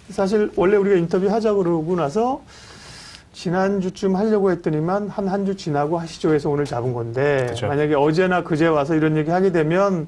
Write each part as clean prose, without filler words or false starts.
사실 원래 우리가 인터뷰 하자고 그러고 나서 지난주쯤 하려고 했더니만 한 주 지나고 하시죠 해서 오늘 잡은 건데 그쵸. 만약에 어제나 그제 와서 이런 얘기 하게 되면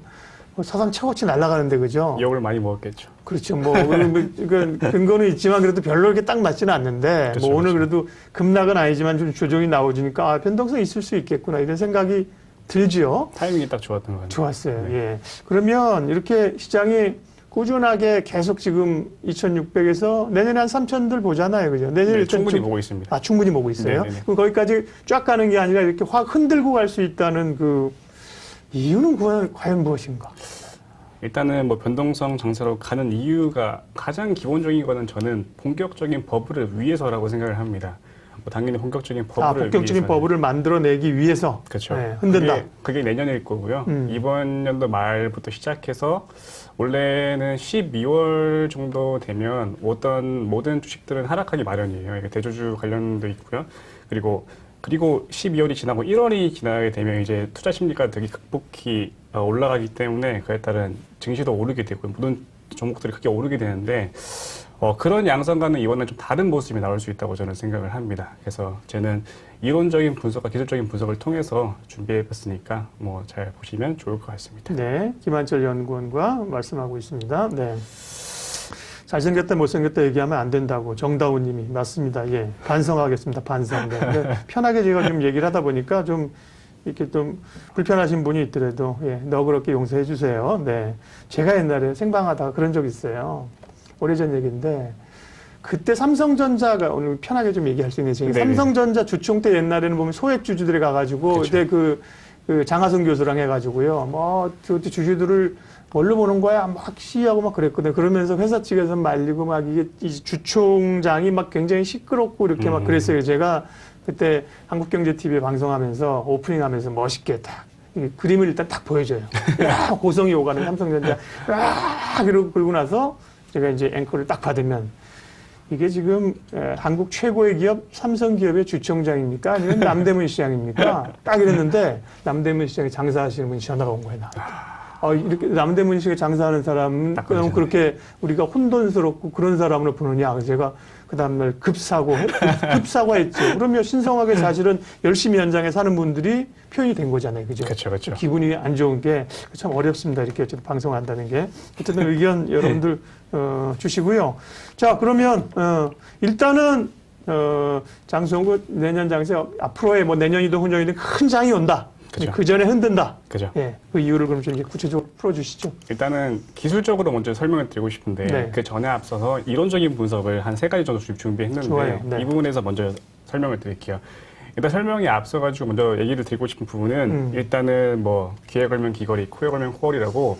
사상 최고치 날아가는데 그죠? 욕을 많이 먹었겠죠. 그렇죠. 뭐 근거는 있지만 그래도 별로 이렇게 딱 맞지는 않는데 그쵸, 뭐 오늘 그쵸. 그래도 급락은 아니지만 좀 조정이 나오니까 아, 변동성이 있을 수 있겠구나 이런 생각이 들지요. 타이밍이 딱 좋았던 것 같아요. 좋았어요. 네. 예. 그러면 이렇게 시장이 꾸준하게 계속 지금 2,600에서 내년에 한 3,000들 보잖아요. 그죠? 내년에 네, 일단 충분히 좀- 보고 있습니다. 아, 충분히 보고 있어요. 네네네. 그럼 거기까지 쫙 가는 게 아니라 이렇게 확 흔들고 갈 수 있다는 그 이유는 과연 무엇인가? 일단은 뭐 변동성 장세로 가는 이유가 가장 기본적인 거는 저는 본격적인 버블을 위해서라고 생각을 합니다. 뭐 당연히 본격적인 버블을 본격적인 위해서는. 버블을 만들어내기 위해서 그렇죠. 네, 흔든다. 그게 내년일 거고요. 음. 이번 연도 말부터 시작해서 원래는 12월 정도 되면 모든 주식들은 하락하기 마련이에요. 이게 대주주 관련도 있고요. 그리고 12월이 지나고 1월이 지나게 되면 이제 투자 심리가 되게 극복히 올라가기 때문에 그에 따른 증시도 오르게 되고 모든 종목들이 크게 오르게 되는데 그런 양상과는 이번에 좀 다른 모습이 나올 수 있다고 저는 생각을 합니다. 그래서 저는 이론적인 분석과 기술적인 분석을 통해서 준비해봤으니까 뭐 잘 보시면 좋을 것 같습니다. 네, 김한철 연구원과 말씀하고 있습니다. 네. 잘생겼다 못생겼다 얘기하면 안 된다고 정다운 님이 맞습니다. 예, 반성하겠습니다. 반성. 네. 근데 편하게 제가 좀 얘기를 하다 보니까 좀 이렇게 좀 불편하신 분이 있더라도 예, 너그럽게 용서해 주세요. 네, 제가 옛날에 생방하다가 그런 적 있어요. 오래전 얘기인데 그때 삼성전자가 오늘 편하게 좀 얘기할 수 있는 지금 네네. 삼성전자 주총 때 옛날에는 보면 소액주주들이 가가지고 그쵸. 그때 그 장하성 교수랑 해가지고요. 뭐 그때 주주들을 뭘로 보는 거야? 막 시위하고 막 그랬거든요. 그러면서 회사 측에서 말리고 막 이게 이 주총장이 막 굉장히 시끄럽고 이렇게 막 그랬어요. 제가 그때 한국경제TV에 방송하면서 오프닝하면서 멋있게 딱 이 그림을 일단 딱 보여줘요. 야, 고성이 오가는 삼성전자. 야, 그러고 나서 제가 이제 앵커를 딱 받으면 이게 지금 한국 최고의 기업 삼성기업의 주총장입니까? 아니면 남대문 시장입니까? 딱 이랬는데 남대문 시장에 장사하시는 분이 전화가 온 거예요. 나한테. 이렇게 남대문 시장에 장사하는 사람은 딱 그럼 그러잖아요. 그렇게 우리가 혼돈스럽고 그런 사람으로 보느냐. 그래서 제가 그 다음날 급사과했죠. 그러면 신성하게 사실은 열심히 현장에 사는 분들이 표현이 된 거잖아요. 그죠? 그렇죠. 기분이 안 좋은 게 참 어렵습니다. 이렇게 어쨌든 방송한다는 게. 어쨌든 의견 여러분들 주시고요. 자, 그러면 일단은 장성구 내년 장세 앞으로의 뭐 내년이든 후년이든 큰 장이 온다. 그죠. 그 전에 흔든다. 그죠. 예, 그 이유를 그럼 좀 이제 구체적으로 풀어주시죠. 일단은 기술적으로 먼저 설명을 드리고 싶은데 네. 그 전에 앞서서 이론적인 분석을 한 3가지 정도 준비했는데 좋아요. 네. 이 부분에서 먼저 설명을 드릴게요. 일단 설명이 앞서가지고 먼저 얘기를 드리고 싶은 부분은 일단은 뭐 귀에 걸면 귀걸이, 코에 걸면 코걸이라고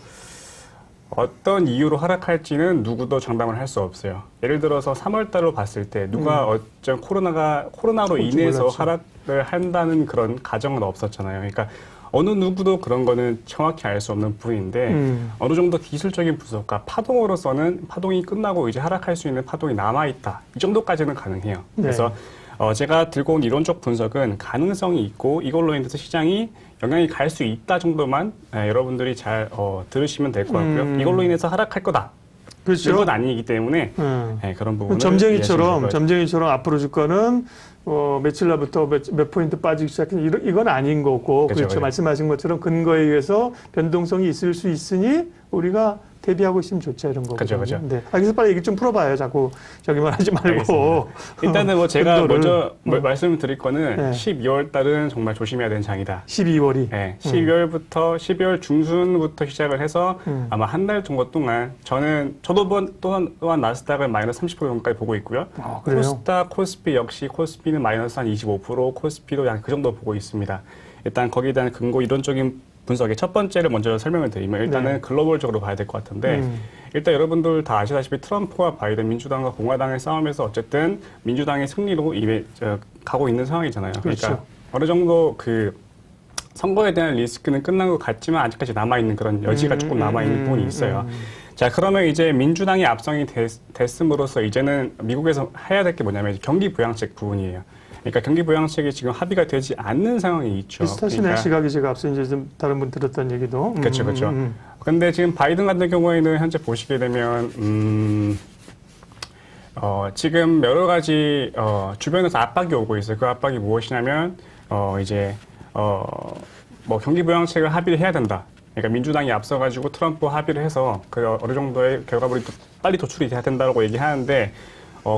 어떤 이유로 하락할지는 누구도 장담을 할 수 없어요. 예를 들어서 3월 달로 봤을 때 누가 어쩐 코로나로 인해서 몰랐지. 하락을 한다는 그런 가정은 없었잖아요. 그러니까 어느 누구도 그런 거는 정확히 알 수 없는 부분인데 어느 정도 기술적인 분석과 파동으로서는 파동이 끝나고 이제 하락할 수 있는 파동이 남아있다. 이 정도까지는 가능해요. 네. 그래서 제가 들고 온 이론적 분석은 가능성이 있고 이걸로 인해서 시장이 영향이 갈 수 있다 정도만 여러분들이 잘 들으시면 될 것 같고요. 이걸로 인해서 하락할 거다. 그렇죠. 이건 아니기 때문에 그런 부분을 점쟁이처럼 앞으로 주가는 며칠 날부터 몇 포인트 빠지기 시작해 이건 아닌 거고 그렇죠. 말씀하신 것처럼 근거에 의해서 변동성이 있을 수 있으니 우리가 대비하고 있으면 좋죠 이런 거거든요. 그죠. 네. 그래서 빨리 얘기 좀 풀어봐요. 자꾸 저기만 하지 말고. 알겠습니다. 일단은 뭐 제가 근거를, 먼저 말씀드릴 거는 네. 12월 달은 정말 조심해야 되는 장이다. 12월이. 네, 12월 중순부터 시작을 해서 아마 한 달 정도 동안 저도 또한 나스닥을 마이너스 30% 정도까지 보고 있고요. 그래요? 코스닥, 코스피 역시 코스피는 마이너스 한 25%, 코스피도 약 그 정도 보고 있습니다. 일단 거기에 대한 근거 이론적인 분석의 첫 번째를 먼저 설명을 드리면 일단은 네. 글로벌적으로 봐야 될 것 같은데 일단 여러분들 다 아시다시피 트럼프와 바이든 민주당과 공화당의 싸움에서 어쨌든 민주당의 승리로 가고 있는 상황이잖아요. 그렇죠. 그러니까 어느 정도 그 선거에 대한 리스크는 끝난 것 같지만 아직까지 남아있는 그런 여지가 조금 남아있는 부분이 있어요. 자, 그러면 이제 민주당의 압승이 됐음으로써 이제는 미국에서 해야 될 게 뭐냐면 경기 부양책 부분이에요. 그러니까 경기 부양책이 지금 합의가 되지 않는 상황이 있죠. 비슷하시네. 그러니까, 시각이 제가 앞서 이제 좀 다른 분 들었던 얘기도. 그렇죠. 그런데 지금 바이든 같은 경우에는 현재 보시게 되면 지금 여러 가지 주변에서 압박이 오고 있어요. 그 압박이 무엇이냐면 이제 뭐 경기 부양책을 합의를 해야 된다. 그러니까 민주당이 앞서가지고 트럼프 합의를 해서 그 어느 정도의 결과물이 빨리 도출이 돼야 된다고 얘기하는데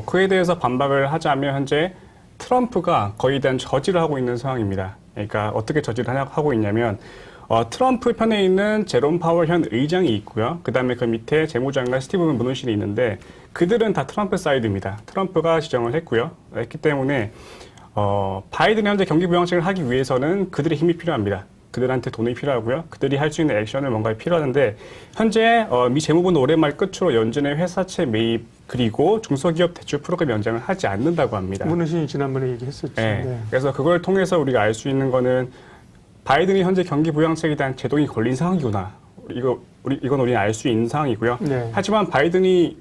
그에 대해서 반박을 하자면 현재 트럼프가 거의 대한 저지를 하고 있는 상황입니다. 그러니까 어떻게 저지를 하고 있냐면 트럼프 편에 있는 제롬 파월 현 의장이 있고요. 그 다음에 그 밑에 재무장관 스티븐 무누신이 있는데 그들은 다 트럼프 사이드입니다. 트럼프가 지정을 했기 때문에 바이든이 현재 경기 부양책을 하기 위해서는 그들의 힘이 필요합니다. 그들한테 돈이 필요하고요. 그들이 할 수 있는 액션을 뭔가 필요하는데 현재 미 재무부는 올해 말 끝으로 연준의 회사채 매입 그리고 중소기업 대출 프로그램 연장을 하지 않는다고 합니다. 문우신이 지난번에 얘기했었죠. 네. 네. 그래서 그걸 통해서 우리가 알 수 있는 거는 바이든이 현재 경기 부양책에 대한 제동이 걸린 상황이구나. 이건 우리는 알 수 있는 상황이고요. 네. 하지만 바이든이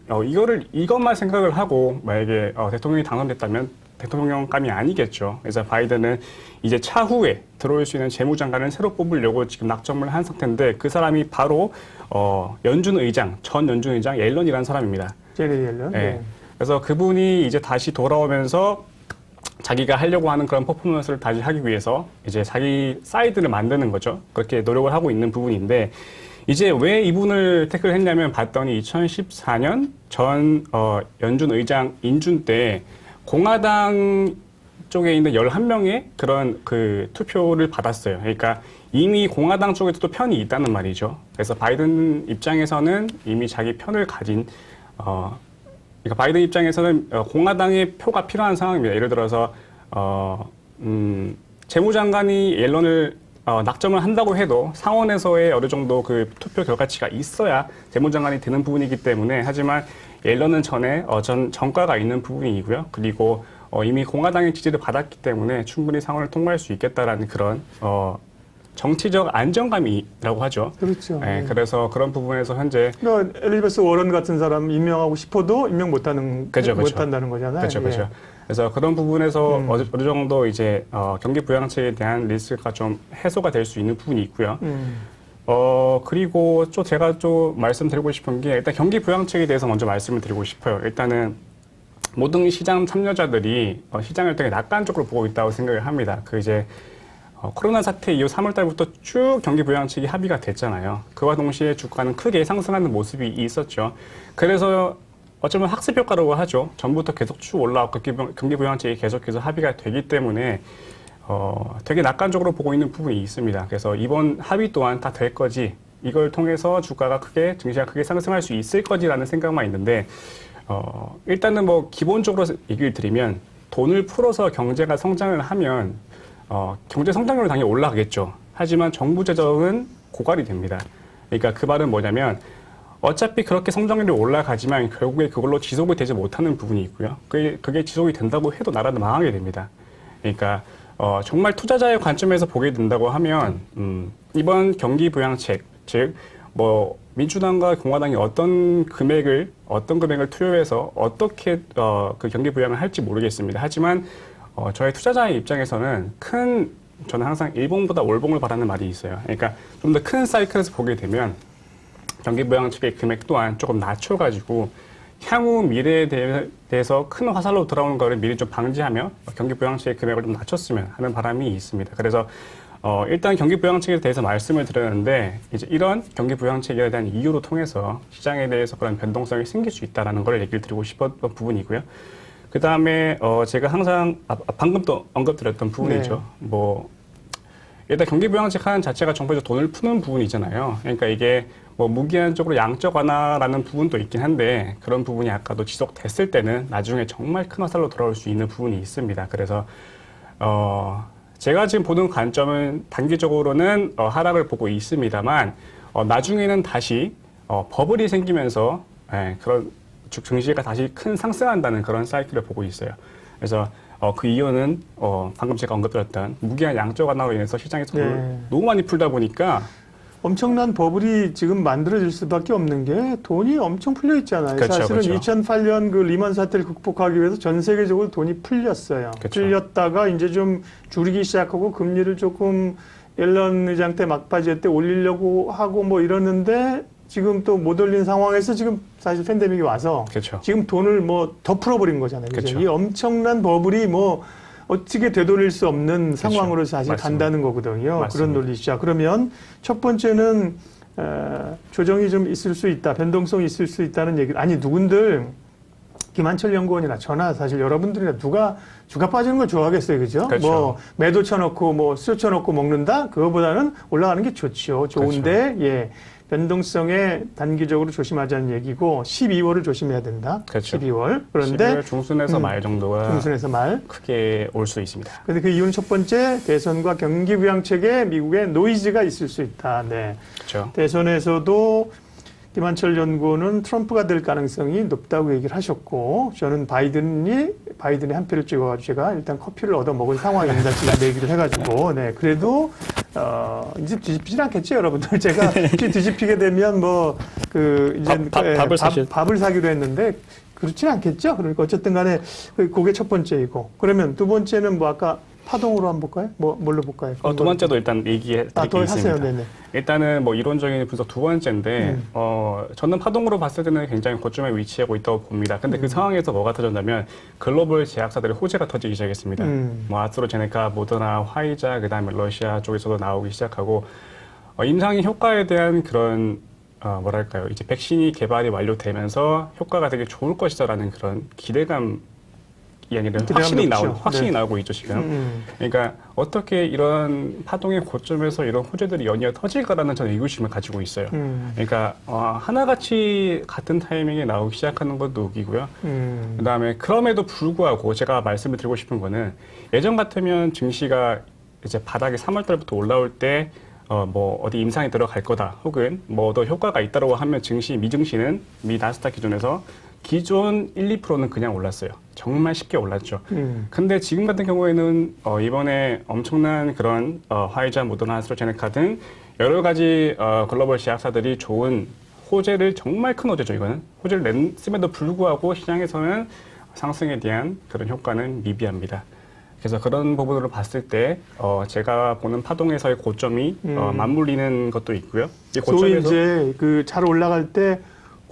이것만 생각을 하고 만약에 대통령이 당선됐다면 대통령감이 아니겠죠. 그래서 바이든은 이제 차후에 들어올 수 있는 재무장관을 새로 뽑으려고 지금 낙점을 한 상태인데 그 사람이 바로 전 연준 의장 옐런이라는 사람입니다. 제리 옐런. 네. 네. 그래서 그분이 이제 다시 돌아오면서 자기가 하려고 하는 그런 퍼포먼스를 다시 하기 위해서 이제 자기 사이드를 만드는 거죠. 그렇게 노력을 하고 있는 부분인데 이제 왜 이분을 태클을 했냐면 봤더니 2014년 전 연준 의장 인준 때 공화당 쪽에 있는 11명의 그런 그 투표를 받았어요. 그러니까 이미 공화당 쪽에도 편이 있다는 말이죠. 그래서 바이든 입장에서는 이미 자기 편을 가진 그러니까 바이든 입장에서는 공화당의 표가 필요한 상황입니다. 예를 들어서 재무장관이 옐런을 낙점을 한다고 해도 상원에서의 어느 정도 그 투표 결과치가 있어야 재무장관이 되는 부분이기 때문에 하지만 옐런은 전과가 있는 부분이고요. 그리고 이미 공화당의 지지를 받았기 때문에 충분히 상원을 통과할 수 있겠다라는 그런 정치적 안정감이라고 하죠. 그렇죠. 네, 그래서 그런 부분에서 현재 그러니까 엘리자베스 워런 같은 사람 임명하고 싶어도 임명 못한다는 거잖아요. 그렇죠. 예. 그래서 그런 부분에서 어느 정도 이제 경기 부양책에 대한 리스크가 좀 해소가 될 수 있는 부분이 있고요. 그리고 제가 말씀드리고 싶은 게 일단 경기 부양책에 대해서 먼저 말씀을 드리고 싶어요. 일단은 모든 시장 참여자들이 시장을 되게 낙관적으로 보고 있다고 생각을 합니다. 코로나 사태 이후 3월 달부터 쭉 경기 부양책이 합의가 됐잖아요. 그와 동시에 주가는 크게 상승하는 모습이 있었죠. 그래서 어쩌면 학습 효과라고 하죠. 전부터 계속 쭉 올라왔고 경기 부양책이 계속해서 합의가 되기 때문에 되게 낙관적으로 보고 있는 부분이 있습니다. 그래서 이번 합의 또한 다 될 거지. 이걸 통해서 증시가 크게 상승할 수 있을 거지라는 생각만 있는데 일단은 기본적으로 얘기를 드리면 돈을 풀어서 경제가 성장을 하면 경제 성장률은 당연히 올라가겠죠. 하지만 정부 재정은 고갈이 됩니다. 그러니까 그 말은 뭐냐면 어차피 그렇게 성장률이 올라가지만 결국에 그걸로 지속이 되지 못하는 부분이 있고요. 그게 지속이 된다고 해도 나라는 망하게 됩니다. 그러니까 정말 투자자의 관점에서 보게 된다고 하면 이번 경기 부양책, 즉 민주당과 공화당이 어떤 금액을 투여해서 어떻게 그 경기 부양을 할지 모르겠습니다. 하지만 저희 투자자의 입장에서는 저는 항상 일봉보다 월봉을 바라는 말이 있어요. 그러니까 좀 더 큰 사이클에서 보게 되면 경기 부양책의 금액 또한 조금 낮춰가지고 향후 미래에 대해서 큰 화살로 돌아오는 거를 미리 좀 방지하며 경기 부양책의 금액을 좀 낮췄으면 하는 바람이 있습니다. 그래서 일단 경기 부양책에 대해서 말씀을 드렸는데 이제 이런 경기 부양책에 대한 이유로 통해서 시장에 대해서 그런 변동성이 생길 수 있다라는 걸 얘기를 드리고 싶었던 부분이고요. 그 다음에 제가 항상 방금도 언급드렸던 부분이죠. 일단 경기 부양책 하는 자체가 정부에서 돈을 푸는 부분이잖아요. 그러니까 이게 무기한적으로 양적 완화라는 부분도 있긴 한데 그런 부분이 아까도 지속됐을 때는 나중에 정말 큰 화살로 돌아올 수 있는 부분이 있습니다. 그래서 제가 지금 보는 관점은 단기적으로는 하락을 보고 있습니다만 나중에는 다시 버블이 생기면서 그런 증시가 다시 큰 상승한다는 그런 사이클을 보고 있어요. 그래서 그 이유는 방금 제가 언급드렸던 무기한 양적 완화로 인해서 시장에서 돈을 너무 많이 풀다 보니까 엄청난 버블이 지금 만들어질 수밖에 없는 게 돈이 엄청 풀려 있잖아요. 그렇죠, 사실은 그렇죠. 2008년 그 리먼 사태를 극복하기 위해서 전 세계적으로 돈이 풀렸어요. 그렇죠. 풀렸다가 이제 좀 줄이기 시작하고 금리를 조금 옐런 의장 때 막바지에 때 올리려고 하고 이러는데 지금 또 못 올린 상황에서 지금 사실 팬데믹이 와서 그렇죠. 지금 돈을 뭐 더 풀어버린 거잖아요. 그죠? 그렇죠. 이 엄청난 버블이 뭐 어떻게 되돌릴 수 없는 상황으로 사실 맞습니다. 간다는 거거든요. 맞습니다. 그런 논리시죠. 그러면 첫 번째는 조정이 좀 있을 수 있다, 변동성이 있을 수 있다는 얘기. 아니 누군들 김한철 연구원이나 저나 사실 여러분들이나 누가 주가 빠지는 걸 좋아하겠어요, 그죠? 그렇죠. 뭐 매도 쳐놓고 뭐 수요 쳐놓고 먹는다. 그거보다는 올라가는 게 좋죠. 좋은데 예. 변동성에 단기적으로 조심하자는 얘기고 12월을 조심해야 된다. 그렇죠. 12월. 그런데 12월 중순에서 말 정도가 중순에서 말. 크게 올 수 있습니다. 그런데 그 이유는 첫 번째 대선과 경기 부양책에 미국의 노이즈가 있을 수 있다. 네. 그렇죠. 대선에서도 김한철 연구원은 트럼프가 될 가능성이 높다고 얘기를 하셨고 저는 바이든의 한 표를 찍어가지고 제가 일단 커피를 얻어 먹은 상황입니다. 지금 얘기를 해가지고 네 그래도 이제 뒤집히진 않겠죠, 여러분들. 제가 뒤집히게 되면 뭐 이제 밥을 사기로 했는데 그렇진 않겠죠. 그러니까 어쨌든 간에 그게 첫 번째이고 그러면 두 번째는 뭐 아까 파동으로 한번 볼까요? 뭘로 볼까요? 두 번째도 일단 얘기해 드릴 게 있습니다. 네네. 일단은 뭐 이론적인 분석 두 번째인데 저는 파동으로 봤을 때는 굉장히 고점에 위치하고 있다고 봅니다. 근데 그 상황에서 뭐가 터졌냐면 글로벌 제약사들의 호재가 터지기 시작했습니다. 뭐 아스트로제네카, 모더나, 화이자, 그다음에 러시아 쪽에서도 나오기 시작하고 임상의 효과에 대한 그런 뭐랄까요, 이제 백신이 개발이 완료되면서 효과가 되게 좋을 것이다라는 그런 기대감. 이 아니라 확신이 나오고 있죠, 지금. 그러니까 어떻게 이런 파동의 고점에서 이런 호재들이 연이어 터질까라는 저는 의구심을 가지고 있어요. 그러니까 하나같이 같은 타이밍에 나오기 시작하는 것도 웃기고요. 그다음에 그럼에도 불구하고 제가 말씀을 드리고 싶은 거는 예전 같으면 증시가 이제 바닥에 3월 달부터 올라올 때 뭐 어디 임상이 들어갈 거다 혹은 뭐 더 효과가 있다고 하면 미증시는 미 나스닥 기준에서 기존 1, 2%는 그냥 올랐어요. 정말 쉽게 올랐죠. 근데 지금 같은 경우에는 이번에 엄청난 그런 화이자, 모더나, 아스트라제네카 등 여러 가지 글로벌 제약사들이 좋은 호재를 정말 큰 호재죠. 이거는 호재를 냈음에도 불구하고 시장에서는 상승에 대한 그런 효과는 미비합니다. 그래서 그런 부분으로 봤을 때 제가 보는 파동에서의 고점이 맞물리는 것도 있고요. 이 고점에서 이제 잘 올라갈 때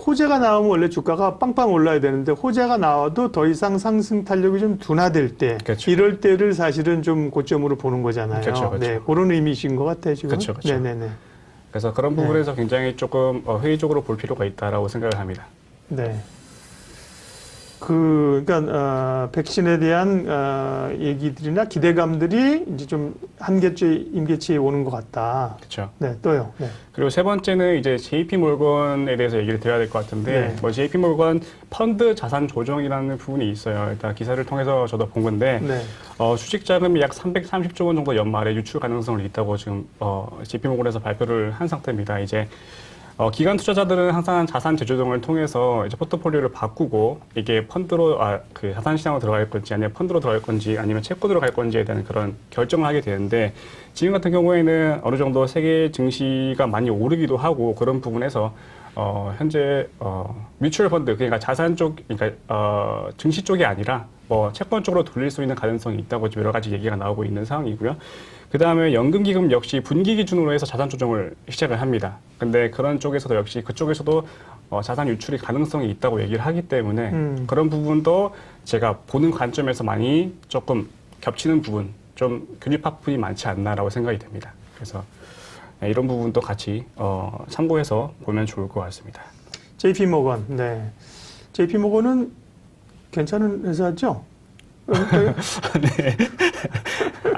호재가 나오면 원래 주가가 빵빵 올라야 되는데 호재가 나와도 더 이상 상승 탄력이 좀 둔화될 때 그렇죠. 이럴 때를 사실은 좀 고점으로 보는 거잖아요. 그렇죠, 그렇죠. 네, 그런 의미이신 것 같아요, 지금. 그렇죠, 그렇죠. 네네네. 그래서 그런 부분에서 굉장히 조금 회의적으로 볼 필요가 있다라고 생각을 합니다. 네. 그러니까 백신에 대한 얘기들이나 기대감들이 이제 좀 한계치, 임계치에 오는 것 같다. 그렇죠. 네, 또요. 네. 그리고 세 번째는 이제 JP 몰건에 대해서 얘기를 드려야 될 것 같은데, 네. 뭐 JP 몰건 펀드 자산 조정이라는 부분이 있어요. 일단 기사를 통해서 저도 본 건데, 네. 주식 자금이 약 330조 원 정도 연말에 유출 가능성을 있다고 지금 JP 몰건에서 발표를 한 상태입니다. 이제 기관 투자자들은 항상 자산 재조정을 통해서 이제 포트폴리오를 바꾸고 이게 펀드로 그 자산 시장으로 들어갈 건지 아니면 펀드로 들어갈 건지 아니면 채권으로 갈 건지에 대한 그런 결정을 하게 되는데 지금 같은 경우에는 어느 정도 세계 증시가 많이 오르기도 하고 그런 부분에서 현재 뮤추얼 펀드 그러니까 자산 쪽 그러니까 증시 쪽이 아니라 뭐 채권 쪽으로 돌릴 수 있는 가능성이 있다고 여러 가지 얘기가 나오고 있는 상황이고요. 그 다음에 연금기금 역시 분기 기준으로 해서 자산 조정을 시작을 합니다. 근데 그런 쪽에서도 역시 그쪽에서도 자산 유출이 가능성이 있다고 얘기를 하기 때문에 그런 부분도 제가 보는 관점에서 많이 조금 겹치는 부분, 좀 균일파 부분이 많지 않나라고 생각이 됩니다. 그래서 이런 부분도 같이 참고해서 보면 좋을 것 같습니다. JP 모건, 네. JP 모건은 괜찮은 회사죠? 네.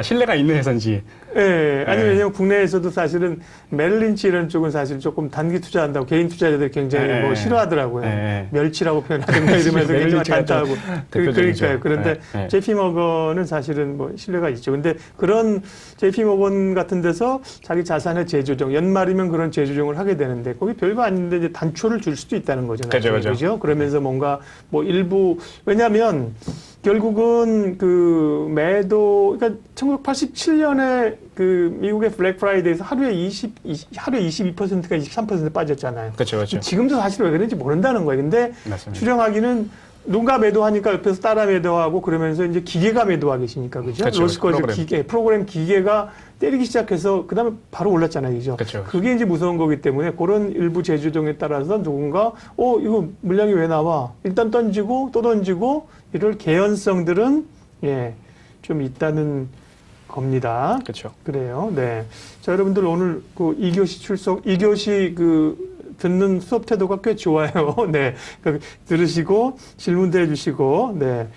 신뢰가 있는 회사인지. 예, 아니, 왜냐면 국내에서도 사실은 메릴린치 이런 쪽은 사실 조금 단기 투자한다고 개인 투자자들이 굉장히 뭐 싫어하더라고요. 멸치라고 표현하든가 이러면서 굉장히 단타하고. 그러니까요. 그런데 JP 모건은 사실은 뭐 신뢰가 있죠. 근데 그런 JP 모건 같은 데서 자기 자산의 재조정, 연말이면 그런 재조정을 하게 되는데 거기 별거 아닌데 이제 단초를 줄 수도 있다는 거잖아요. 그죠? 그러면서 뭔가 뭐 일부, 왜냐면 결국은 그 매도, 그러니까 1987년에 그 미국의 블랙 프라이데이에서 하루에 22%가 23% 빠졌잖아요. 그렇죠. 지금도 사실 왜 그런지 모른다는 거예요. 근데 맞습니다. 추정하기는 누가 매도하니까 옆에서 따라 매도하고 그러면서 이제 기계가 매도하고 계시니까 그죠? 그렇죠. 로스코즈 프로그램 기계가 때리기 시작해서 그다음에 바로 올랐잖아요, 그죠? 그렇죠. 그게 이제 무서운 거기 때문에 그런 일부 재조정에 따라서 누군가 이거 물량이 왜 나와? 일단 던지고 또 던지고 이럴 개연성들은 좀 있다는 겁니다. 그렇죠. 그래요. 네. 자, 여러분들 오늘 그 2교시 듣는 수업 태도가 꽤 좋아요. 네. 들으시고 질문도 해주시고, 네.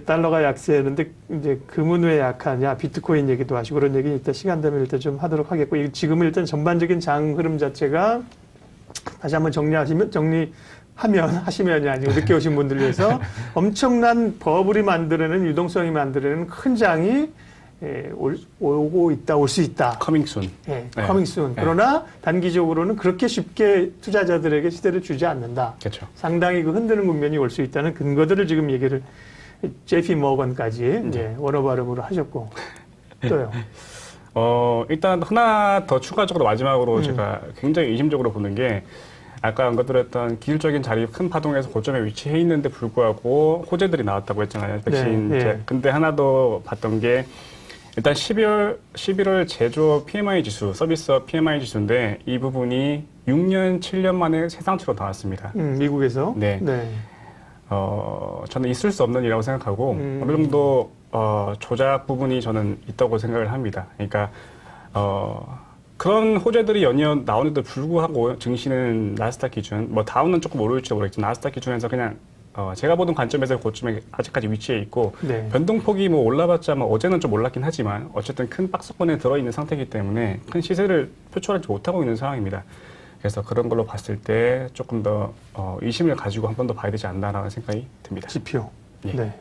달러가 약세했는데 이제 금은 왜 약하냐, 비트코인 얘기도 하시고 그런 얘기 일단 시간 되면 일단 좀 하도록 하겠고, 지금은 일단 전반적인 장 흐름 자체가 다시 한번 하시면이 아니고 늦게 오신 분들 위해서 엄청난 버블이 만들어내는 유동성이 만들어내는 큰 장이 오고 있다, 올 수 있다. 커밍 순. 네, 커밍 순. 그러나 단기적으로는 그렇게 쉽게 투자자들에게 시대를 주지 않는다. 그렇죠. 상당히 흔드는 국면이 올 수 있다는 근거들을 지금 얘기를 JP 모건까지 원어 발음으로 하셨고 또요. 일단 하나 더 추가적으로 마지막으로 제가 굉장히 의심적으로 보는 게 아까 언급드렸던 기술적인 자리 큰 파동에서 고점에 위치해 있는데 불구하고 호재들이 나왔다고 했잖아요. 백신. 네. 근데 하나 더 봤던 게 일단 11월 제조업 PMI 지수, 서비스업 PMI 지수인데 이 부분이 6년, 7년 만에 최상치로 나왔습니다. 미국에서? 네. 저는 있을 수 없는 일이라고 생각하고 어느 정도 조작 부분이 저는 있다고 생각을 합니다. 그러니까 그런 호재들이 연이어 나오는데도 불구하고 증시는 나스닥 기준, 뭐 다우는 조금 오를지도 모르겠지만 나스닥 기준에서 그냥 제가 보는 관점에서 고점에 아직까지 위치해 있고 변동폭이 뭐 올라봤자 뭐 어제는 좀 올랐긴 하지만 어쨌든 큰 박스권에 들어있는 상태이기 때문에 큰 시세를 표출하지 못하고 있는 상황입니다. 그래서 그런 걸로 봤을 때 조금 더 의심을 가지고 한 번 더 봐야 되지 않나라는 생각이 듭니다. 지표. 예. 네.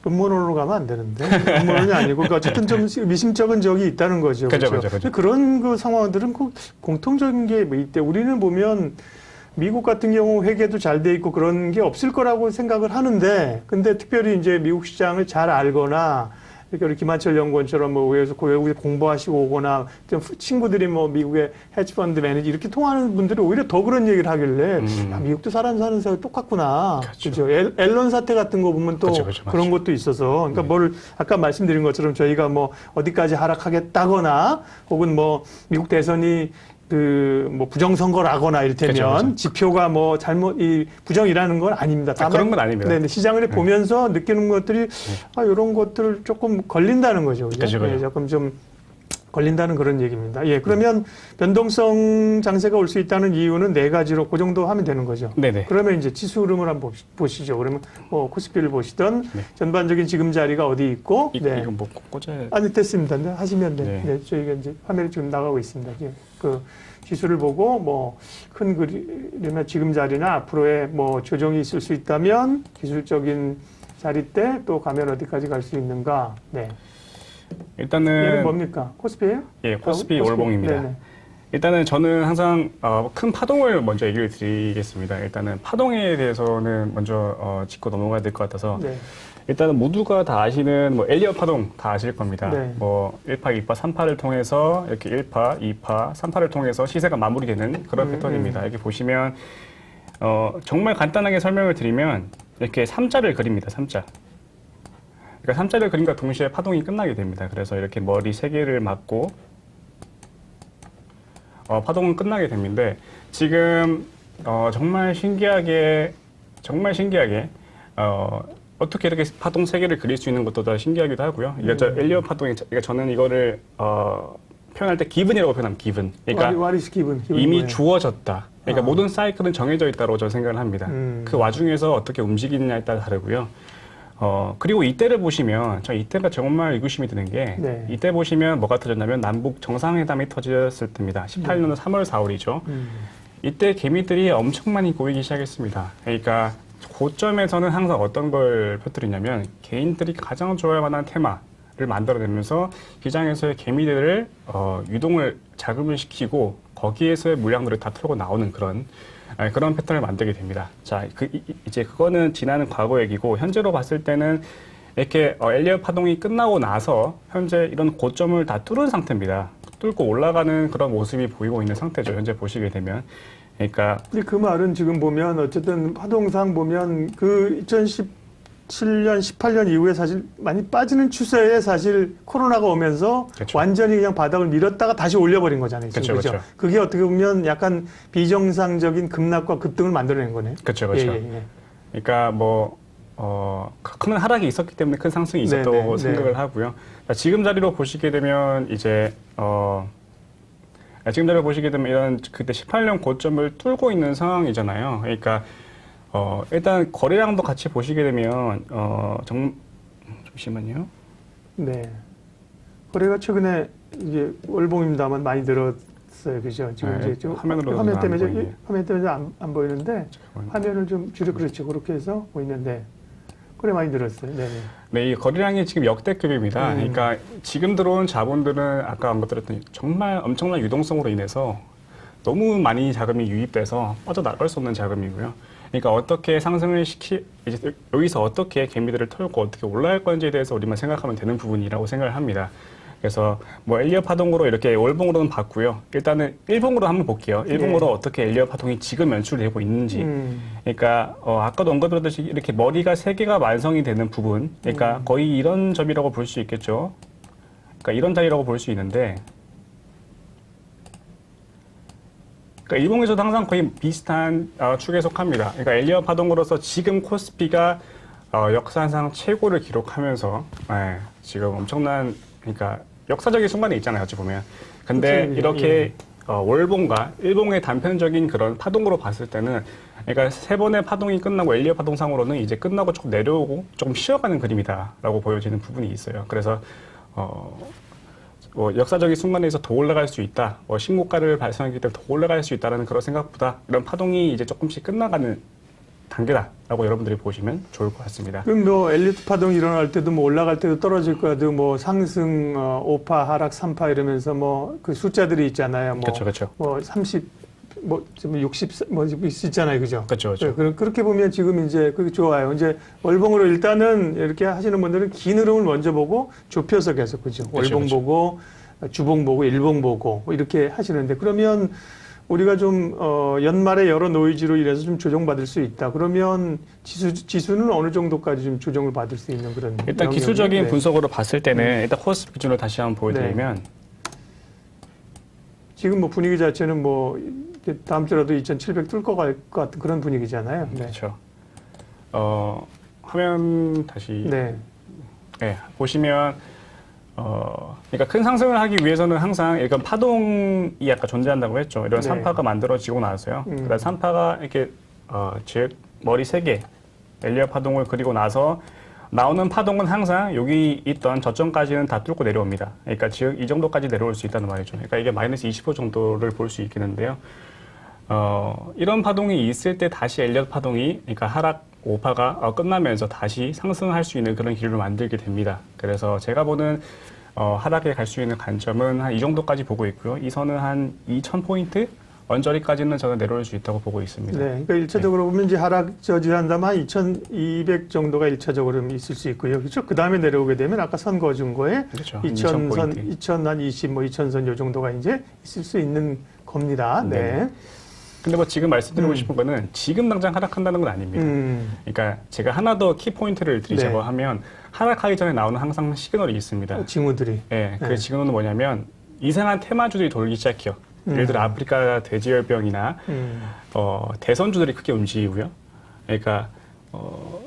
음모론으로 가면 안 되는데 음모론이 아니고 어쨌든 좀 미심쩍은 적이 있다는 거죠. 그렇죠. 그런 그 상황들은 공통적인 게 뭐 있대. 우리는 보면 미국 같은 경우 회계도 잘 돼 있고 그런 게 없을 거라고 생각을 하는데, 근데 특별히 이제 미국 시장을 잘 알거나 이렇게 우리 김한철 연구원처럼 뭐 외국에 공부하시고 오거나 좀 친구들이 뭐 미국의 헤지펀드 매니저 이렇게 통하는 분들이 오히려 더 그런 얘기를 하길래 미국도 사는 사람이 똑같구나. 그렇죠. 앨런 사태 같은 거 보면 또 그렇죠. 그런 것도 있어서 그러니까 뭘 아까 말씀드린 것처럼 저희가 뭐 어디까지 하락하겠다거나 혹은 뭐 미국 대선이 뭐 부정선거라거나 이를테면 그렇죠. 지표가 뭐 부정이라는 건 아닙니다. 다만 그런 건 아닙니다. 네, 시장을 보면서 느끼는 것들이 이런 것들 조금 걸린다는 거죠. 그죠? 그렇죠. 조금 좀 걸린다는 그런 얘기입니다. 그러면 변동성 장세가 올 수 있다는 이유는 네 가지로 그 정도 하면 되는 거죠. 네네. 그러면 이제 지수 흐름을 한번 보시죠. 그러면 코스피를 보시던 전반적인 지금 자리가 어디 있고 이건 뭐 꽂아야 아니 됐습니다. 네, 하시면 돼. 네. 저희가 이제 화면이 지금 나가고 있습니다. 그 지수를 보고 뭐 큰 그림의 지금 자리나 앞으로의 뭐 조정이 있을 수 있다면 기술적인 자리 때 또 가면 어디까지 갈 수 있는가. 네. 일단은 얘는 뭡니까? 코스피예요? 예, 코스피 월봉입니다. 네네. 일단은 저는 항상 큰 파동을 먼저 얘기를 드리겠습니다. 일단은 파동에 대해서는 먼저 짚고 넘어가야 될 것 같아서 일단은 모두가 다 아시는 뭐 엘리엇 파동 다 아실 겁니다. 뭐 1파, 2파, 3파를 통해서 이렇게 1파, 2파, 3파를 통해서 시세가 마무리되는 그런 패턴입니다. 여기 보시면 정말 간단하게 설명을 드리면 이렇게 3자를 그립니다. 3자. 그러니까 3자를 그림과 동시에 파동이 끝나게 됩니다. 그래서 이렇게 머리 3개를 맞고 파동은 끝나게 됩니다. 지금 정말 신기하게 어떻게 이렇게 파동 3개를 그릴 수 있는 것도 더 신기하기도 하고요. 이게 엘리엇 파동이 그러니까 저는 이거를 표현할 때 기분이라고 표현하면 기분. 그러니까 What is given? 이미 뭐예요? 주어졌다. 그러니까 모든 사이클은 정해져 있다고 저는 생각을 합니다. 그 와중에서 어떻게 움직이느냐에 따라 다르고요. 그리고 이때를 보시면, 저 이때가 정말 의구심이 드는 게, 이때 보시면 뭐가 터졌냐면, 남북 정상회담이 터졌을 때입니다. 18년은 3월, 4월이죠. 이때 개미들이 엄청 많이 고이기 시작했습니다. 그러니까, 고점에서는 항상 어떤 걸 퍼뜨리냐면, 개인들이 가장 좋아할 만한 테마를 만들어내면서, 시장에서의 개미들을, 유동을 자금을 시키고, 거기에서의 물량들을 다 털고 나오는 그런 패턴을 만들게 됩니다. 자, 이제 그거는 지나는 과거 얘기고, 현재로 봤을 때는 이렇게 엘리엇 파동이 끝나고 나서 현재 이런 고점을 다 뚫은 상태입니다. 뚫고 올라가는 그런 모습이 보이고 있는 상태죠. 현재 보시게 되면. 그러니까 근데 그 말은 지금 보면 어쨌든 파동상 보면 그 2017년, 18년 이후에 사실 많이 빠지는 추세에 사실 코로나가 오면서 그렇죠. 완전히 그냥 바닥을 밀었다가 다시 올려버린 거잖아요. 지금. 그렇죠, 그죠? 그게 어떻게 보면 약간 비정상적인 급락과 급등을 만들어낸 거네. 그렇죠, 그렇죠. 예. 그러니까 큰 하락이 있었기 때문에 큰 상승이 있었다고 네네, 생각을 네. 하고요. 지금 자리로 보시게 되면 이제 지금 자리로 보시게 되면 이런 그때 18년 고점을 뚫고 있는 상황이잖아요. 그러니까 일단 거래량도 같이 보시게 되면 잠시만요. 네. 거래가 최근에 이제 월봉입니다만 많이 늘었어요. 그죠? 지금 네, 이제 좀 화면으로는 화면 안 때문에 보이네요. 화면 때문에 안 보이는데 잠깐만요. 화면을 좀 줄여 그렇죠. 그렇게 해서 보이는데 거래 많이 늘었어요. 네. 네, 이 거래량이 지금 역대급입니다. 그러니까 지금 들어온 자본들은 아까 언급드렸던 정말 엄청난 유동성으로 인해서 너무 많이 자금이 유입돼서 빠져나갈 수 없는 자금이고요. 그러니까 어떻게 상승을 이제 여기서 어떻게 개미들을 털고 어떻게 올라갈 건지에 대해서 우리만 생각하면 되는 부분이라고 생각을 합니다. 그래서 엘리엇 파동으로 이렇게 월봉으로는 봤고요. 일단은 일봉으로 한번 볼게요. 일봉으로 어떻게 엘리엇 파동이 지금 연출되고 있는지. 그러니까 아까도 언급드렸듯이 이렇게 머리가 세 개가 완성이 되는 부분. 그러니까 거의 이런 점이라고 볼 수 있겠죠. 그러니까 이런 자리라고 볼 수 있는데. 그러니까 일봉에서도 항상 거의 비슷한 축에 속합니다. 그러니까 엘리엇 파동으로서 지금 코스피가 역사상 최고를 기록하면서 지금 엄청난 그러니까 역사적인 순간에 있잖아요. 어찌 보면. 근데 그치, 이렇게 월봉과 일봉의 단편적인 그런 파동으로 봤을 때는 그러니까 세 번의 파동이 끝나고 엘리엇 파동상으로는 이제 끝나고 조금 내려오고 조금 쉬어가는 그림이다라고 보여지는 부분이 있어요. 그래서 역사적인 순간에서 더 올라갈 수 있다. 신고가를 발생하기 때문에 더 올라갈 수 있다는 그런 생각보다 이런 파동이 이제 조금씩 끝나가는 단계다라고 여러분들이 보시면 좋을 것 같습니다. 그럼 엘리트 파동이 일어날 때도 올라갈 때도 떨어질 거도 상승 5파 하락 3파 이러면서 그 숫자들이 있잖아요. 그렇죠. 30 60 있잖아요. 그죠? 그렇죠. 네, 그렇게 보면 지금 이제 그게 좋아요. 이제 월봉으로 일단은 이렇게 하시는 분들은 긴 흐름을 먼저 보고 좁혀서 계속 그죠? 월봉 보고 주봉 보고 일봉 보고 이렇게 하시는데 그러면 우리가 좀 연말에 여러 노이즈로 인해서 좀 조정받을 수 있다. 그러면 지수는 어느 정도까지 좀 조정을 받을 수 있는 그런 일단 영역이? 기술적인 분석으로 봤을 때는 일단 코스피 기준으로 다시 한번 보여드리면 지금 분위기 자체는 다음 주라도 2,700 뚫고 갈 것 같은 그런 분위기잖아요. 네. 그렇죠. 화면 다시 네. 보시면 그러니까 큰 상승을 하기 위해서는 항상 이런 파동이 약간 존재한다고 했죠. 이런 네. 3파가 만들어지고 나서요. 그다음 3파가 이렇게 즉 머리 3개 엘리엇 파동을 그리고 나서 나오는 파동은 항상 여기 있던 저점까지는 다 뚫고 내려옵니다. 그러니까 즉 이 정도까지 내려올 수 있다는 말이죠. 그러니까 이게 마이너스 20% 정도를 볼 수 있겠는데요. 이런 파동이 있을 때 다시 엘리엇 파동이 그러니까 하락 5파가 끝나면서 다시 상승할 수 있는 그런 기류를 만들게 됩니다. 그래서 제가 보는 하락에 갈 수 있는 관점은 한 이 정도까지 보고 있고요. 이 선은 한 2,000포인트 언저리까지는 저는 내려올 수 있다고 보고 있습니다. 네. 그러니까 1차적으로 보면 이제 하락 저지한다면 한 2,200 정도가 1차적으로 있을 수 있고요. 그렇죠? 그 다음에 내려오게 되면 아까 선 거준 거에 그렇죠. 2,000선, 2,020, 2,000선 요 정도가 이제 있을 수 있는 겁니다. 네. 근데 지금 말씀드리고 싶은 거는 지금 당장 하락한다는 건 아닙니다. 그러니까 제가 하나 더 키포인트를 드리자고 하면 하락하기 전에 나오는 항상 시그널이 있습니다. 징후들이. 네, 그 시그널은 뭐냐면 이상한 테마주들이 돌기 시작해요. 예를 들어 아프리카 돼지열병이나 대선주들이 크게 움직이고요. 그러니까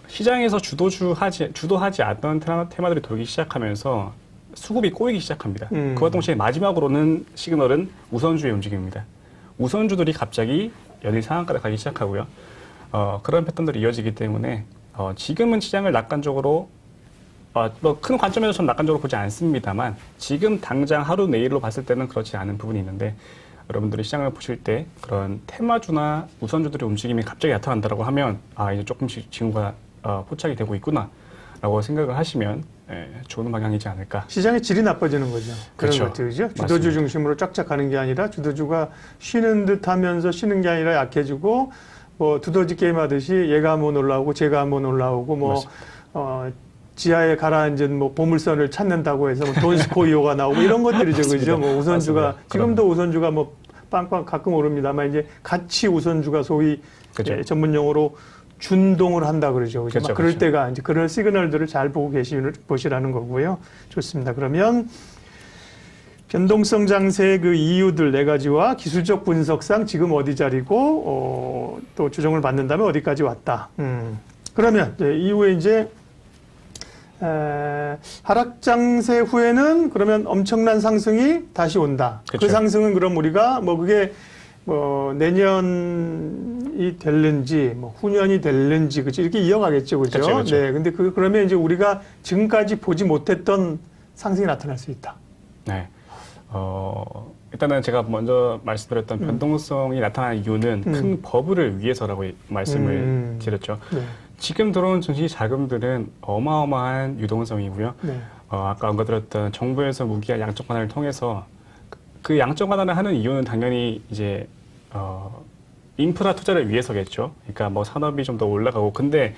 시장에서 주도하지 않던 테마들이 돌기 시작하면서 수급이 꼬이기 시작합니다. 그와 동시에 마지막으로는 시그널은 우선주의 움직임입니다. 우선주들이 갑자기 연일 상한가를 가기 시작하고요. 그런 패턴들이 이어지기 때문에 지금은 시장을 낙관적으로 큰 관점에서 좀 낙관적으로 보지 않습니다만 지금 당장 하루 내일로 봤을 때는 그렇지 않은 부분이 있는데 여러분들이 시장을 보실 때 그런 테마주나 우선주들의 움직임이 갑자기 나타난다고 하면 이제 조금씩 징후가 포착이 되고 있구나 라고 생각을 하시면 좋은 방향이지 않을까. 시장의 질이 나빠지는 거죠. 그런 그렇죠. 것들이죠. 주도주 중심으로 쫙쫙 가는 게 아니라 주도주가 쉬는 듯 하면서 쉬는 게 아니라 약해지고 두더지 게임 하듯이 얘가 한번 올라오고 제가 한번 올라오고 지하에 가라앉은 보물선을 찾는다고 해서 돈스코이오가 나오고 이런 것들이죠. 그죠? 우선주가, 지금도 우선주가 빵빵 가끔 오릅니다만 이제 가치 우선주가 소위 그렇죠. 전문 용어로 준동을 한다 그러죠. 그죠? 그렇죠, 그럴 그렇죠. 때가 이제 그런 시그널들을 잘 보고 보시라는 거고요. 좋습니다. 그러면 변동성 장세의 그 이유들 네 가지와 기술적 분석상 지금 어디 자리고 또 조정을 받는다면 어디까지 왔다. 그러면 이후에 이제 하락 장세 후에는 그러면 엄청난 상승이 다시 온다. 그렇죠. 그 상승은 그럼 우리가 뭐 그게 뭐 내년이 될는지 뭐 후년이 될는지 그죠 이렇게 이어가겠죠, 그죠? 그렇죠, 그렇죠. 네, 근데 그러면 이제 우리가 지금까지 보지 못했던 상승이 나타날 수 있다. 네. 일단은 제가 먼저 말씀드렸던 변동성이 나타난 이유는 큰 버블을 위해서라고 말씀을 드렸죠. 네. 지금 들어온 증시 자금들은 어마어마한 유동성이고요. 네. 아까 언급드렸던 정부에서 무기한 양적 완화를 통해서 그 양적 완화를 하는 이유는 당연히 이제 인프라 투자를 위해서겠죠. 그러니까 뭐 산업이 좀 더 올라가고. 근데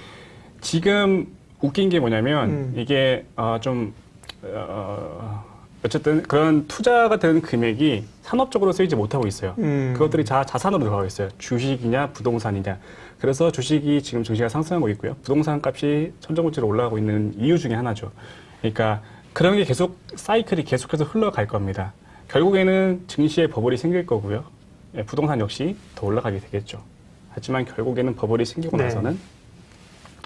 지금 웃긴 게 뭐냐면 이게 어쨌든 그런 투자가 되는 금액이 산업적으로 쓰이지 못하고 있어요. 그것들이 자산으로 들어가고 있어요. 주식이냐 부동산이냐. 그래서 주식이 지금 증시가 상승하고 있고요. 부동산 값이 천정부지로 올라가고 있는 이유 중에 하나죠. 그러니까 그런 게 계속 사이클이 계속해서 흘러갈 겁니다. 결국에는 증시에 버블이 생길 거고요. 부동산 역시 더 올라가게 되겠죠. 하지만 결국에는 버블이 생기고 네. 나서는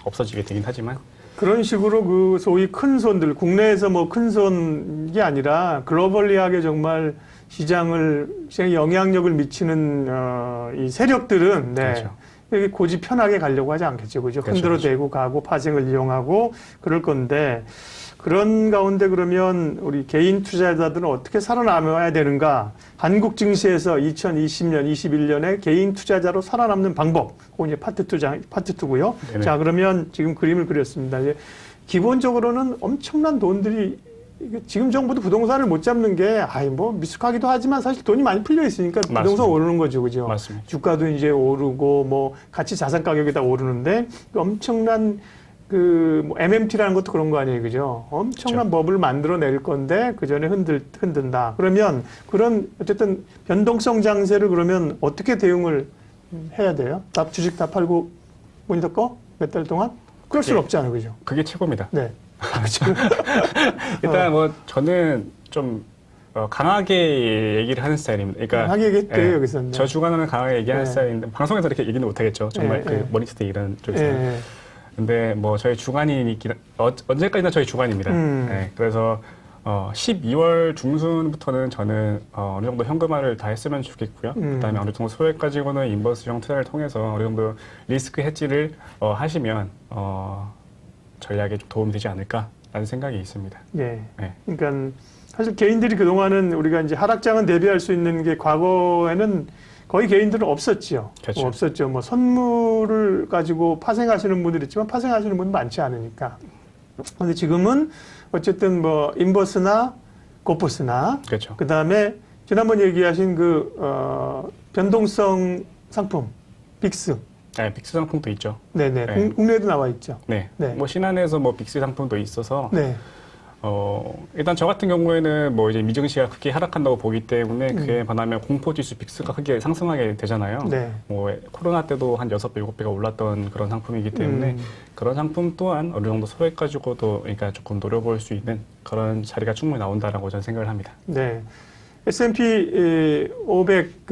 없어지게 되긴 하지만 그런 식으로 그 소위 큰 손들, 국내에서 뭐 큰 손이 아니라 글로벌리하게 정말 시장에 영향력을 미치는 이 세력들은 네. 그렇죠. 여기 고지 편하게 가려고 하지 않겠죠, 그죠? 그렇죠, 흔들어 그렇죠. 대고 가고 파생을 이용하고 그럴 건데 그런 가운데 그러면 우리 개인 투자자들은 어떻게 살아남아야 되는가? 한국 증시에서 2020년, 21년에 개인 투자자로 살아남는 방법. 그거 이제 파트 2고요. 네네. 자, 그러면 지금 그림을 그렸습니다. 이제 기본적으로는 엄청난 돈들이 지금 정부도 부동산을 못 잡는 게 뭐 미숙하기도 하지만 사실 돈이 많이 풀려 있으니까 부동산 맞습니다. 오르는 거죠, 그죠? 맞습니다. 주가도 이제 오르고 뭐 가치 자산 가격이 다 오르는데 엄청난 뭐 MMT라는 것도 그런 거 아니에요, 그죠? 엄청난 법을 만들어낼 건데 그 전에 흔든다. 그러면 그런 어쨌든 변동성 장세를 그러면 어떻게 대응을 해야 돼요? 주식 다 팔고 모니터 꺼? 몇 달 동안? 그럴 수는 없잖아요, 그죠? 그게 최고입니다. 네. 일단 뭐 저는 좀 강하게 얘기를 하는 스타일입니다. 그러니까 강하게 얘기했대요, 예, 여기서. 네. 저 주관하는 강하게 얘기하는 네. 스타일인데 방송에서 이렇게 얘기는 못하겠죠. 정말 그 모니터 이런 쪽에서. 예. 근데 뭐 저희 주관이니까 언제까지나 저희 주관입니다. 네, 그래서 12월 중순부터는 저는 어느 정도 현금화를 다 했으면 좋겠고요. 그다음에 어느 정도 소액 가지고는 인버스형 투자를 통해서 어느 정도 리스크 해지를 하시면 전략에 좀 도움이 되지 않을까라는 생각이 있습니다. 예. 네. 그러니까 사실 개인들이 그동안은 우리가 이제 하락장은 대비할 수 있는 게 과거에는 거의 개인들은 없었지요. 그렇죠. 없었죠. 뭐 선물을 가지고 파생하시는 분들이 있지만 파생하시는 분은 많지 않으니까. 그런데 지금은 어쨌든 뭐 인버스나 고퍼스나 그렇죠. 그다음에 지난번 얘기하신 변동성 상품 빅스. 네, 빅스 상품도 있죠. 네네. 네. 국내에도 나와 있죠. 네. 네. 뭐 신한에서 뭐 빅스 상품도 있어서 네. 일단 저 같은 경우에는 뭐 이제 미증시가 크게 하락한다고 보기 때문에 그에 반하면 공포지수 빅스가 크게 상승하게 되잖아요. 네. 뭐 코로나 때도 한 6배, 7배가 올랐던 그런 상품이기 때문에 그런 상품 또한 어느 정도 소액 가지고도 그러니까 조금 노려볼 수 있는 그런 자리가 충분히 나온다라고 저는 생각을 합니다. 네. S&P 500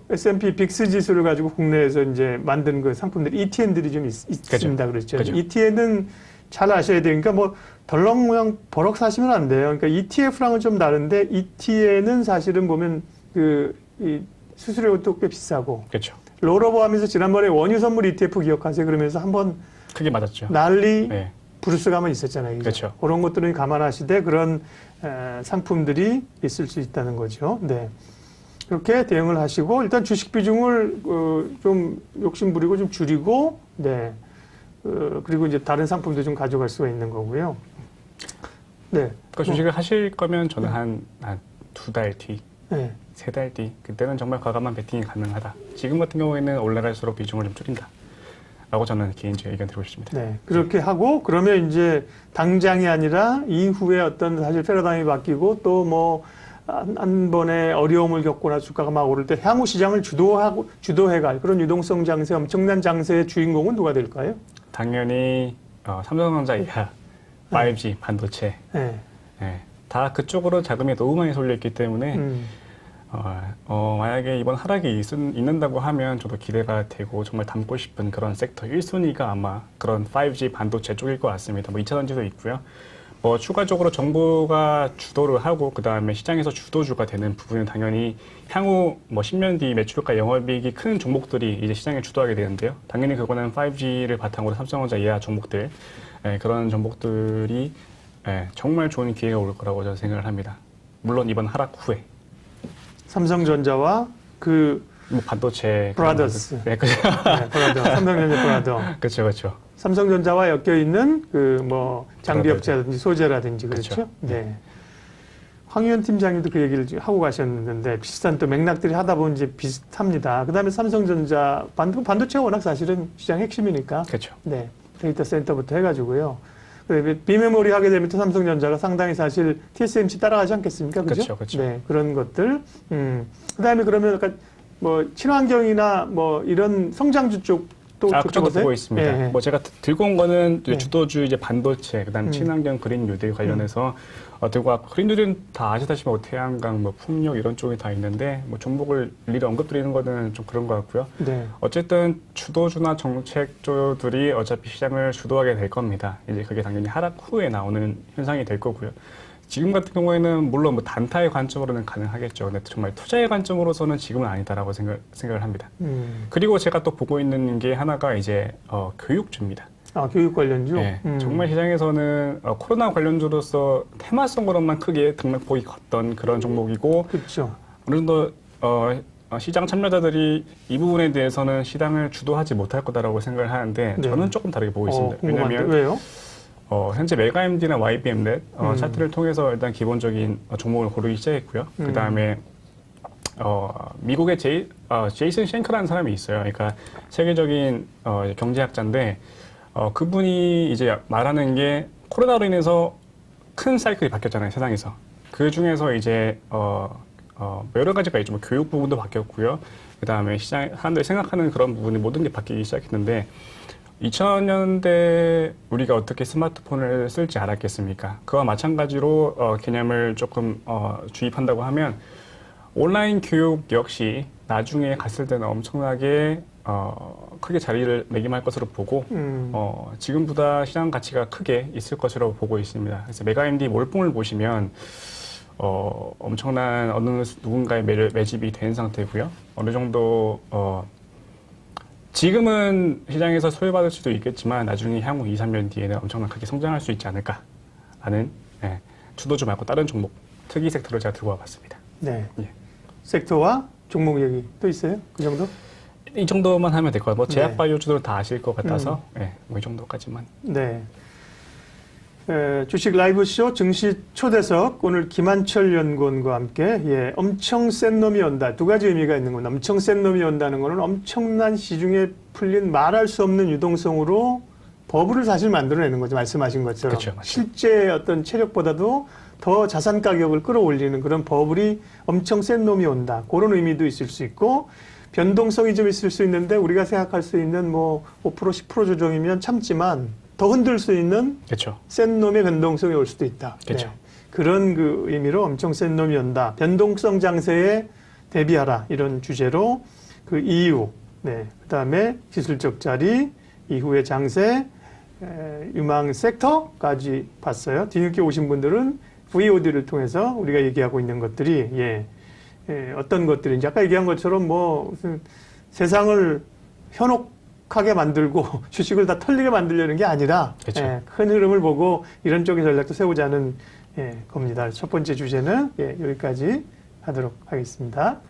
S&P 빅스 지수를 가지고 국내에서 이제 만든 그 상품들 ETN들이 좀 있습니다. 그렇죠. 그죠. ETN은 잘 아셔야 돼요. 그러니까 뭐 덜렁 모양 버럭 사시면 안 돼요. 그러니까 ETF랑은 좀 다른데 ETN은 사실은 보면 이 수수료도 꽤 비싸고 그렇죠. 롤오버 하면서 지난번에 원유 선물 ETF 기억하세요? 그러면서 한번 크게 맞았죠. 난리 네. 브루스가 한번 있었잖아요. 그죠? 그렇죠. 그런 것들은 감안하시되 그런 상품들이 있을 수 있다는 거죠. 네. 그렇게 대응을 하시고 일단 주식 비중을 좀 욕심부리고 좀 줄이고 네. 그리고 이제 다른 상품도 좀 가져갈 수가 있는 거고요. 네. 그러니까 주식을 하실 거면 저는 한 2달 뒤, 네. 3달 뒤 그때는 정말 과감한 베팅이 가능하다. 지금 같은 경우에는 올라갈수록 비중을 좀 줄인다. 라고 저는 개인적인 의견 드리고 싶습니다. 네. 그렇게 하고 그러면 이제 당장이 아니라 이후에 어떤 사실 패러다임이 바뀌고 또 뭐 한 번에 어려움을 겪거나 주가가 막 오를 때 향후 시장을 주도해갈 그런 유동성 장세, 엄청난 장세의 주인공은 누가 될까요? 당연히 삼성전자 이하, 5G, 반도체, 네. 다 그쪽으로 자금이 너무 많이 쏠려 있기 때문에 만약에 이번 하락이 있는다고 하면 저도 기대가 되고 정말 담고 싶은 그런 섹터 1순위가 아마 그런 5G 반도체 쪽일 것 같습니다. 뭐 2차전지도 있고요. 뭐 추가적으로 정부가 주도를 하고 그 다음에 시장에서 주도주가 되는 부분은 당연히 향후 뭐 10년 뒤 매출과 영업이익이 큰 종목들이 이제 시장에 주도하게 되는데요. 당연히 그거는 5G를 바탕으로 삼성전자 이하 종목들 그런 종목들이 정말 좋은 기회가 올 거라고 저는 생각을 합니다. 물론 이번 하락 후에 삼성전자와 뭐 반도체 브라더스. 네, 그죠. 브라더. 삼성전자 브라더. 그렇죠, 그렇죠. 삼성전자와 엮여 있는 장비 업체라든지 소재라든지 그렇죠. 그렇죠. 네. 황희연 팀장님도 그 얘기를 하고 가셨는데 비슷한 또 맥락들이 하다 보면 이제 비슷합니다. 그다음에 삼성전자 반도체가 워낙 사실은 시장 핵심이니까. 그렇죠. 네. 데이터 센터부터 해가지고요. 비메모리 하게 되면 또 삼성전자가 상당히 사실 TSMC 따라가지 않겠습니까? 그죠? 그렇죠, 그렇죠. 네, 그런 것들. 그다음에 그러면 약간 뭐 친환경이나 뭐 이런 성장주 쪽도 그쪽도 보고 있습니다. 네. 뭐 제가 들고 온 거는 네. 주도주 이제 반도체, 그다음 친환경 그린 뉴딜 관련해서 들고 왔고 그린 뉴딜은 다 아시다시피 뭐 태양광, 뭐 풍력 이런 쪽이 다 있는데 뭐 종목을 일일이 언급드리는 거는 좀 그런 것 같고요. 네. 어쨌든 주도주나 정책주들이 어차피 시장을 주도하게 될 겁니다. 이제 그게 당연히 하락 후에 나오는 현상이 될 거고요. 지금 같은 경우에는 물론 뭐 단타의 관점으로는 가능하겠죠. 근데 정말 투자의 관점으로서는 지금은 아니다라고 생각을 합니다. 그리고 제가 또 보고 있는 게 하나가 이제 교육주입니다. 교육 관련주? 네, 정말 시장에서는 코로나 관련주로서 테마성으로만 크게 등락폭이 컸던 그런 종목이고 그렇죠. 어느 정도 시장 참여자들이 이 부분에 대해서는 시장을 주도하지 못할 거다라고 생각을 하는데 네. 저는 조금 다르게 보고 있습니다. 궁금한데 왜냐하면 왜요? 현재 메가MD나 YBM넷 차트를 통해서 일단 기본적인 종목을 고르기 시작했고요. 그 다음에 미국의 제이슨 쉔크라는 사람이 있어요. 그러니까 세계적인 경제학자인데 그분이 이제 말하는 게 코로나로 인해서 큰 사이클이 바뀌었잖아요, 세상에서. 그 중에서 이제 여러 가지가 있죠. 뭐 교육 부분도 바뀌었고요. 그 다음에 사람들이 생각하는 그런 부분이 모든 게 바뀌기 시작했는데 2000년대 우리가 어떻게 스마트폰을 쓸지 알았겠습니까? 그와 마찬가지로 개념을 조금 주입한다고 하면 온라인 교육 역시 나중에 갔을 때는 엄청나게 크게 자리를 매김할 것으로 보고 지금보다 시장 가치가 크게 있을 것이라고 보고 있습니다. 그래서 메가MD 몰봉을 보시면 엄청난 어느 누군가의 매집이 된 상태고요. 어느 정도 지금은 시장에서 소외받을 수도 있겠지만 나중에 향후 2, 3년 뒤에는 엄청나게 크게 성장할 수 있지 않을까 하는 주도주 말고 다른 종목, 특이 섹터를 제가 들고 와봤습니다. 네. 예. 섹터와 종목 얘기 또 있어요? 그 정도? 이 정도만 하면 될 것 같아요. 뭐 네. 제약바이오주들은 다 아실 것 같아서 뭐 이 정도까지만. 네. 주식 라이브쇼 증시 초대석 오늘 김한철 연구원과 함께 엄청 센 놈이 온다. 두 가지 의미가 있는 건 엄청 센 놈이 온다는 거는 엄청난 시중에 풀린 말할 수 없는 유동성으로 버블을 사실 만들어내는 거죠. 말씀하신 것처럼. 그렇죠, 맞죠. 실제 어떤 체력보다도 더 자산 가격을 끌어올리는 그런 버블이 엄청 센 놈이 온다. 그런 의미도 있을 수 있고 변동성이 좀 있을 수 있는데 우리가 생각할 수 있는 뭐 5% 10% 조정이면 참지만 더 흔들 수 있는 그렇죠. 센 놈의 변동성이 올 수도 있다. 그렇죠. 네. 그런 그 의미로 엄청 센 놈이 온다. 변동성 장세에 대비하라. 이런 주제로 그 이유, 그다음에 기술적 자리, 이후의 장세, 유망 섹터까지 봤어요. 뒤늦게 오신 분들은 VOD를 통해서 우리가 얘기하고 있는 것들이 어떤 것들인지 아까 얘기한 것처럼 뭐 무슨 세상을 현혹하게 만들고 주식을 다 털리게 만들려는 게 아니라 그렇죠. 큰 흐름을 보고 이런 쪽의 전략도 세우자는 겁니다. 첫 번째 주제는 여기까지 하도록 하겠습니다.